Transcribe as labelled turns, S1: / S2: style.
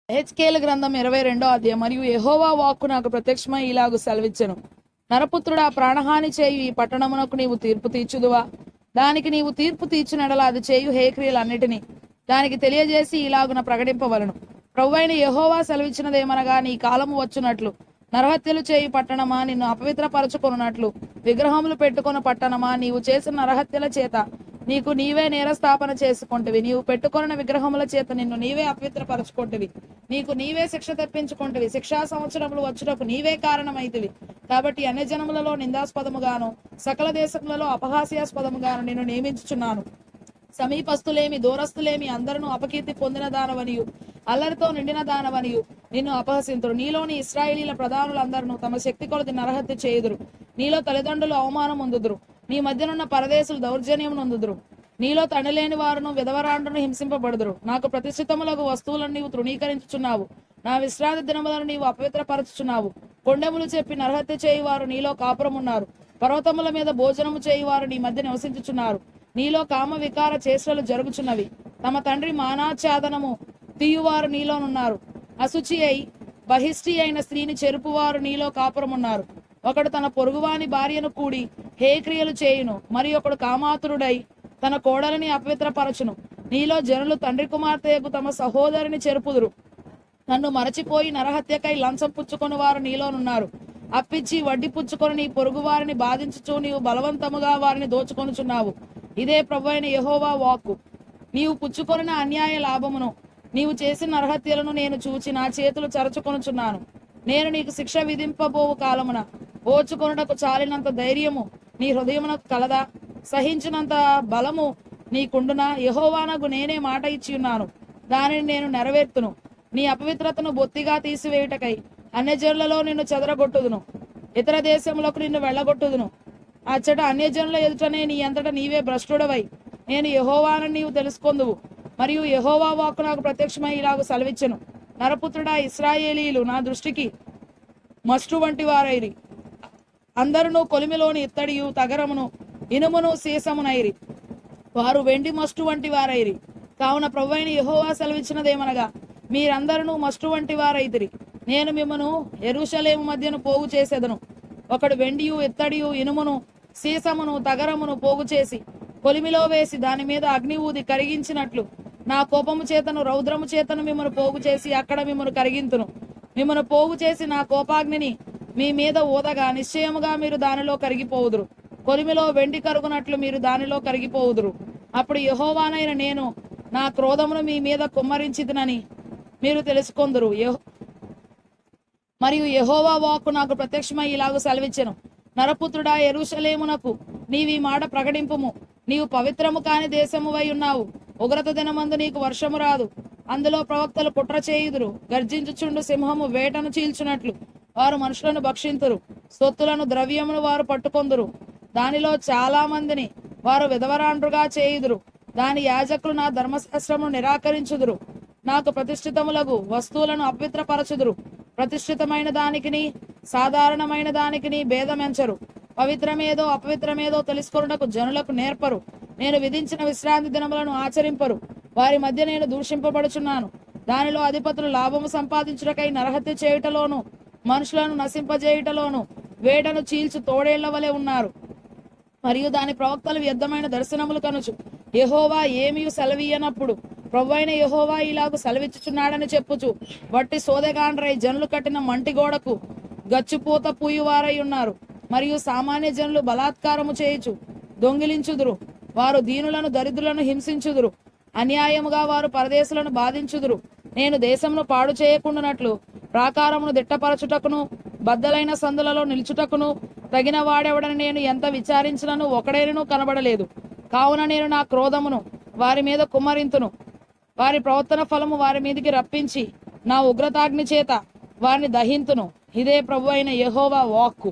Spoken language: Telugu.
S1: హెచ్కేలు గ్రంథం 22వ అధ్యాయం. మరియు యెహోవా వాక్కు నాకు ప్రత్యక్షమై ఇలాగు సెలవిచ్చెను. నరపుత్రుడా, ప్రాణహాని చేయు ఈ పట్టణమునకు నీవు తీర్పు తీర్చుదువా? దానికి నీవు తీర్పు తీర్చునడల అది చేయు హేక్రియలన్నిటినీ దానికి తెలియజేసి ఇలాగున ప్రకటింపవలను. ప్రభువైన యెహోవా సెలవిచ్చినదేమనగా, నీ కాలము వచ్చునట్లు నరహత్యలు చేయు పట్టణమా, నిన్ను అపవిత్రపరచుకొనున్నట్లు విగ్రహములు పెట్టుకొన పట్టణమా, నీవు చేసిన నరహత్యల చేత నీకు నీవే నేరస్థాపన చేసుకొంటివి. నీవు పెట్టుకొనిన విగ్రహముల చేత నిన్ను నీవే అపవిత్రపరచుకొంటివి. నీకు నీవే శిక్ష తెప్పించుకొంటివి. శిక్షా సంవత్సరములు వచ్చుటకు నీవే కారణమైతివి. కాబట్టి అన్య జనములలో నిందాస్పదముగాను సకల దేశములలో అపహాస్యాస్పదముగాను నిన్ను నియమించుచున్నాను. సమీపస్తులేమి దూరస్తులేమి అందరూ అపకీర్తి పొందిన దానవనియు అల్లరితో నిండిన దానవనియు నిన్ను అపహసింతురు. నీలోని ఇశ్రాయేలీల ప్రధానులందరూ తమ శక్తి కొలది నరహత్య చేయుదురు. నీలో తల్లిదండ్రులు అవమానం పొందుదురు. నీ మధ్యనున్న పరదేశులు దౌర్జన్యం నొందుదురు. నీలో తండ్రిలేని వారును విధవరాండ్రును హింసింపబడుదురు. నాకు ప్రతిష్ఠితములకు వస్తువులను నీవు తృణీకరించుచున్నావు. నా విశ్రాంతి దినములను నీవు అపవిత్రపరచుచున్నావు. కొండెములు చెప్పి నరహత్య చేయువారు నీలో కాపురమున్నారు. పర్వతముల మీద భోజనము చేయువారు నీ మధ్య నివసించుచున్నారు. నీలో కామ వికార చేష్టలు జరుగుచున్నవి. తమ తండ్రి మానాఛాదనము తీయువారు నీలోనున్నారు. అశుచి అయి బహిష్టి అయిన స్త్రీని చెరుపువారు నీలో కాపురమున్నారు. ఒకడు తన పొరుగువాని భార్యను కూడి హేక్రియలు చేయును. మరి ఒకడు కామాతురుడై తన కోడలిని అపవిత్రపరచును. నీలో జనులు తండ్రి కుమార్తెకు తమ సహోదరిని చెరుపుదురు. నన్ను మరచిపోయి నరహత్యకై లంచం పుచ్చుకొని వారు నీలోనున్నారు. అప్పిచ్చి వడ్డీ పుచ్చుకొని నీ పొరుగు వారిని బాధించుచు నీవు బలవంతముగా వారిని దోచుకొనుచున్నావు. ఇదే ప్రభువైన యెహోవా వాక్కు. నీవు పుచ్చుకొనిన అన్యాయ లాభమును నీవు చేసిన నరహత్యలను నేను చూచి నా చేతులు చరచుకొనుచున్నాను. నేను నీకు శిక్ష విధింపబోవు కాలమున ఓచుకొనుటకు చాలినంత ధైర్యము నీ హృదయమునకు కలదా? సహించినంత బలము నీకుండునా? యెహోవానగు నేనే మాట ఇచ్చి ఉన్నాను, దానిని నేను నెరవేర్తును. నీ అపవిత్రతను బొత్తిగా తీసివేయుటకై అన్యజనులలో నిన్ను చెదరగొట్టుదును, ఇతర దేశములకు నిన్ను వెళ్ళగొట్టుదును. అచ్చట అన్యజనుల ఎదుటనే నీ అంతటా నీవే భ్రష్టుడవై నేను యెహోవానని నీవు తెలుసుకొందువు. మరియు యెహోవా వాక్కు నాకు ప్రత్యక్షమై ఇలాగు సెలవిచ్చెను. నరపుత్రుడా, ఇశ్రాయేలీలు నా దృష్టికి మస్టు వంటి వారైరి. అందరును కొలిమిలోని ఇత్తడియు తగరమును ఇనుమును సీసమునైరి. వారు వెండి మస్టు వంటి వారైరి. కావున ప్రభువైన యెహోవా సెలవిచ్చినదేమనగా, మీరందరూ మస్టు వంటి వారైతిరి. నేను మిమ్మను యెరూషలేము మధ్యను పోగు చేసేదను. ఒకడు వెండియు ఇత్తడియు ఇనుమును సీసమును తగరమును పోగు చేసి కొలిమిలో వేసి దాని మీద అగ్ని ఊది కరిగించినట్లు నా కోపము చేతను రౌద్రము చేతను మిమ్మను పోగు చేసి అక్కడ మిమ్మను కరిగింతును. మిమ్మను పోగు చేసి నా కోపాగ్నిని మీ మీద ఊదగా నిశ్చయముగా మీరు దానిలో కరిగిపోవుదురు. కొలిమిలో వెండి కరుగునట్లు మీరు దానిలో కరిగిపోవుదురు. అప్పుడు యెహోవానైన నేను నా క్రోధమును మీ మీద కుమ్మరించిదనని మీరు తెలుసుకొందురు. మరియు యెహోవా వాక్కు నాకు ప్రత్యక్షమై ఇలాగు సెలవిచ్చెను. నరపుత్రుడా, యెరూషలేమునకు నీవీ మాట ప్రకటింపుము. నీవు పవిత్రము కాని దేశమువై ఉన్నావు. ఉగ్రత దినమందు నీకు వర్షము రాదు. అందులో ప్రవక్తలు కుట్ర చేయుదురు. గర్జించుచుండు సింహము వేటను చీల్చునట్లు వారు మనుషులను భక్షింతురు. సొత్తులను ద్రవ్యమును వారు పట్టుకొందురు. దానిలో చాలా మందిని వారు విధవరాండ్రుగా చేయుదురు. దాని యాజకులు నా ధర్మశాస్త్రమును నిరాకరించుదురు. నాకు ప్రతిష్ఠితములగు వస్తువులను అపవిత్రపరచుదురు. ప్రతిష్ఠితమైన దానికిని సాధారణమైన దానికిని భేదమెంచరు. పవిత్రమేదో అపవిత్రమేదో తెలుసుకొనుటకు జనులకు నేర్పరు. నేను విధించిన విశ్రాంతి దినములను ఆచరింపరు. వారి మధ్య నేను దూషింపబడుచున్నాను. దానిలో అధిపతులు లాభము సంపాదించుటకై నరహత్య చేయుటలోను మనుషులను నశింపజేయుటలోను వేటను చీల్చు తోడేళ్ల వలె ఉన్నారు. మరియు దాని ప్రవక్తలు వ్యర్థమైన దర్శనములు కనుచు యెహోవా ఏమీ సెలవీయనప్పుడు ప్రభువైన యెహోవా ఇలాగు సెలవిచ్చుచున్నాడని చెప్పుచు వట్టి సోదెగాండ్రై జనులు కట్టిన మంటి గోడకు గచ్చిపూత పూయువారై ఉన్నారు. మరియు సామాన్య జనులు బలాత్కారము చేయుచు దొంగిలించుదురు. వారు దీనులను దరిద్రులను హింసించుదురు. అన్యాయముగా వారు పరదేశులను బాధించుదురు. నేను దేశమును పాడు చేయకుండానట్లు ప్రాకారమును దిట్టపరచుటకును బద్దలైన సందులలో నిలుచుటకును తగిన వాడెవడని నేను ఎంత విచారించినను ఒకడైనను కనబడలేదు. కావున నేను నా క్రోధమును వారి మీద కుమ్మరింతును. వారి ప్రవర్తన ఫలము వారి మీదికి రప్పించి నా ఉగ్రతాగ్ని చేత వారిని దహింతును. ఇదే ప్రభువైన యెహోవా వాక్కు.